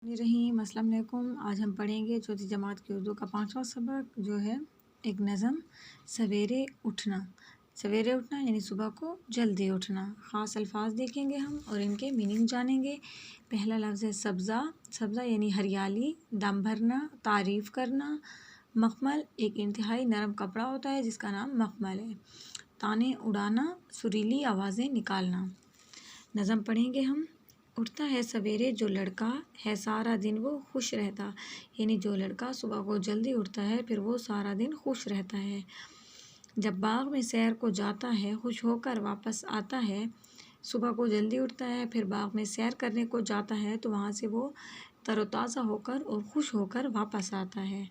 रहीम अस्सलाम वालेकुम। आज हम पढ़ेंगे चौथी जमात की उर्दू का 5वां सबक, जो है एक नज़म सवेरे उठना। सवेरे उठना यानी सुबह को जल्दी उठना। ख़ास अल्फाज देखेंगे हम और इनके मीनिंग जानेंगे। पहला लफ्ज़ है सब्ज़ा। सब्ज़ा यानी हरियाली, दम भरना, तारीफ़ करना। मखमल एक इंतहाई नरम कपड़ा होता है जिसका नाम मखमल है। ताने उड़ाना, सुरीली आवाज़ें निकालना। नज़म पढ़ेंगे हम। उठता है सवेरे जो लड़का है सारा दिन वो खुश रहता, यानी जो लड़का सुबह को जल्दी उठता है फिर वो सारा दिन खुश रहता है। जब बाग में सैर को जाता है खुश होकर वापस आता है। सुबह को जल्दी उठता है फिर बाग में सैर करने को जाता है तो वहाँ से वो तरोताज़ा होकर और खुश होकर वापस आता है।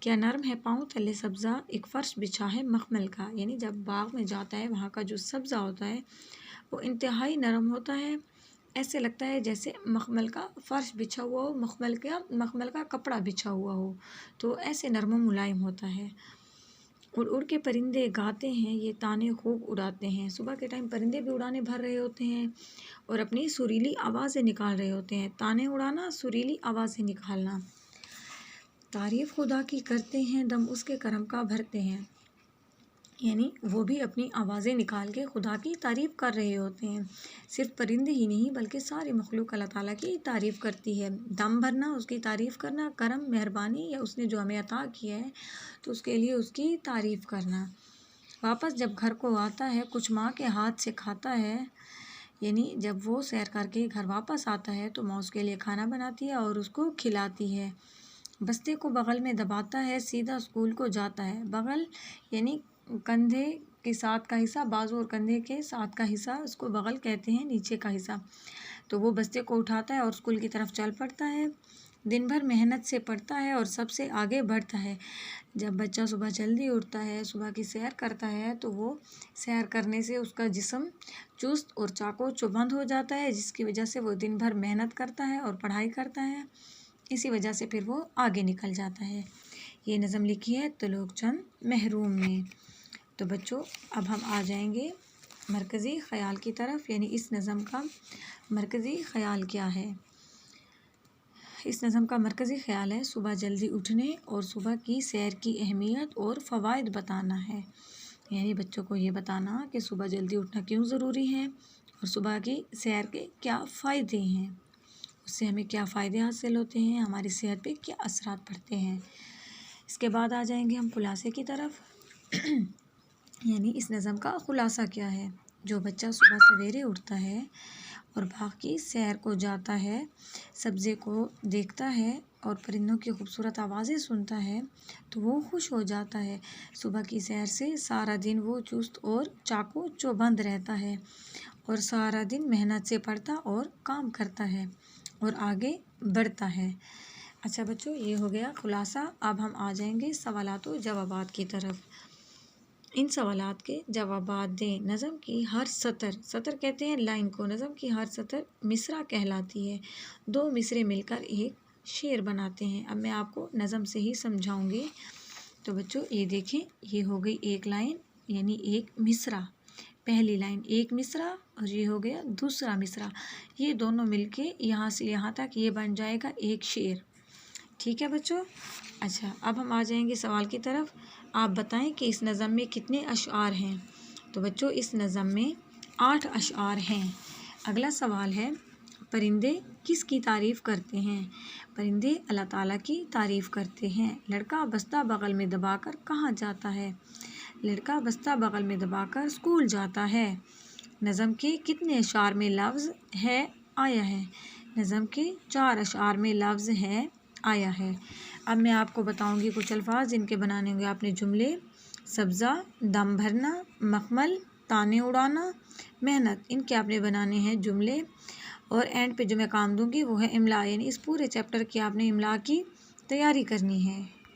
क्या नरम है पाँव तले सब्ज़ा, एक फ़र्श बिछा है मखमल का, यानी जब बाग में जाता है वहाँ का जो सब्ज़ा होता है वो इंतहाई नरम होता है। ऐसे लगता है जैसे मखमल का फ़र्श बिछा हुआ हो, मखमल का कपड़ा बिछा हुआ हो, तो ऐसे नरम व मुलायम होता है। उड़ उड़ के परिंदे गाते हैं ये ताने खूब उड़ाते हैं। सुबह के टाइम परिंदे भी उड़ाने भर रहे होते हैं और अपनी सुरीली आवाज़ें निकाल रहे होते हैं। ताने उड़ाना, सुरीली आवाज़ें निकालना। तारीफ़ खुदा की करते हैं, दम उसके करम का भरते हैं, यानी वो भी अपनी आवाज़ें निकाल के खुदा की तारीफ़ कर रहे होते हैं। सिर्फ परिंदे ही नहीं बल्कि सारी मखलूक अल्लाह ताला की तारीफ़ करती है। दम भरना, उसकी तारीफ़ करना, करम मेहरबानी या उसने जो हमें अता किया है तो उसके लिए उसकी तारीफ़ करना। वापस जब घर को आता है कुछ माँ के हाथ से खाता है, यानी जब वो सैर करके घर वापस आता है तो माँ उसके लिए खाना बनाती है और उसको खिलाती है। बस्ते को बगल में दबाता है सीधा स्कूल को जाता है। बगल यानी कंधे के साथ का हिस्सा, बाजू और कंधे के साथ का हिस्सा, उसको बगल कहते हैं, नीचे का हिस्सा। तो वो बस्ते को उठाता है और स्कूल की तरफ चल पड़ता है। दिन भर मेहनत से पढ़ता है और सबसे आगे बढ़ता है। जब बच्चा सुबह जल्दी उठता है, सुबह की सैर करता है तो वो सैर करने से उसका जिस्म चुस्त और चाको चौबंद हो जाता है, जिसकी वजह से वो दिन भर मेहनत करता है और पढ़ाई करता है। इसी वजह से फिर वो आगे निकल जाता है। ये नज़म लिखी है तुलोक चंद महरूम ने। तो बच्चों अब हम आ जाएंगे मरकज़ी ख़याल की तरफ, यानी इस नज़म का मरकज़ी ख़याल क्या है। इस नज़म का मरकज़ी ख़याल है सुबह जल्दी उठने और सुबह की सैर की अहमियत और फ़वाइद बताना है। यानी बच्चों को ये बताना कि सुबह जल्दी उठना क्यों ज़रूरी है और सुबह की सैर के क्या फ़ायदे हैं, उससे हमें क्या फ़ायदे हासिल होते हैं, हमारी सेहत पे क्या असरात पड़ते हैं। इसके बाद आ जाएंगे हम खुलासे की तरफ। यानी इस नज़म का ख़ुलासा क्या है। जो बच्चा सुबह सवेरे उठता है और बाग की सैर को जाता है, सब्ज़े को देखता है और परिंदों की खूबसूरत आवाज़ें सुनता है तो वो खुश हो जाता है। सुबह की सैर से सारा दिन वो चुस्त और चाको चौबंद रहता है और सारा दिन मेहनत से पढ़ता और काम करता है और आगे बढ़ता है। अच्छा बच्चों, ये हो गया खुलासा। अब हम आ जाएंगे सवालात व जवाबात की तरफ। इन सवालात के जवाबात दें। नज़म की हर सतर कहते हैं लाइन को, नज़म की हर सतर मिसरा कहलाती है। दो मिसरे मिलकर एक शेर बनाते हैं। अब मैं आपको नज़म से ही समझाऊंगी। तो बच्चों ये देखें, ये हो गई एक लाइन यानी एक मिसरा। पहली लाइन एक मिसरा और ये हो गया दूसरा मिसरा। ये दोनों मिलके यहाँ से यहाँ तक ये बन जाएगा एक शेर। ठीक है बच्चों। अच्छा अब हम आ जाएंगे सवाल की तरफ। आप बताएं कि इस नज़म में कितने अशआर हैं। तो बच्चों इस नज़म में 8 अशआर हैं। अगला सवाल है परिंदे किसकी तारीफ़ करते हैं। परिंदे अल्लाह ताला की तारीफ़ करते हैं। लड़का बस्ता बगल में दबाकर कहाँ जाता है। लड़का बस्ता बगल में दबाकर स्कूल जाता है। नज़म के कितने अशआर में लफ्ज़ है आया है। नज़म के 4 अशआर में लफ्ज़ है आया है। अब मैं आपको बताऊंगी कुछ अल्फाज जिनके बनाने होंगे आपने जुमले। सब्ज़ा, दम भरना, मखमल, ताने उड़ाना, मेहनत, इनके आपने बनाने हैं जुमले। और एंड पे जो मैं काम दूंगी वो है इमला, यानी इस पूरे चैप्टर की आपने इमला की तैयारी करनी है।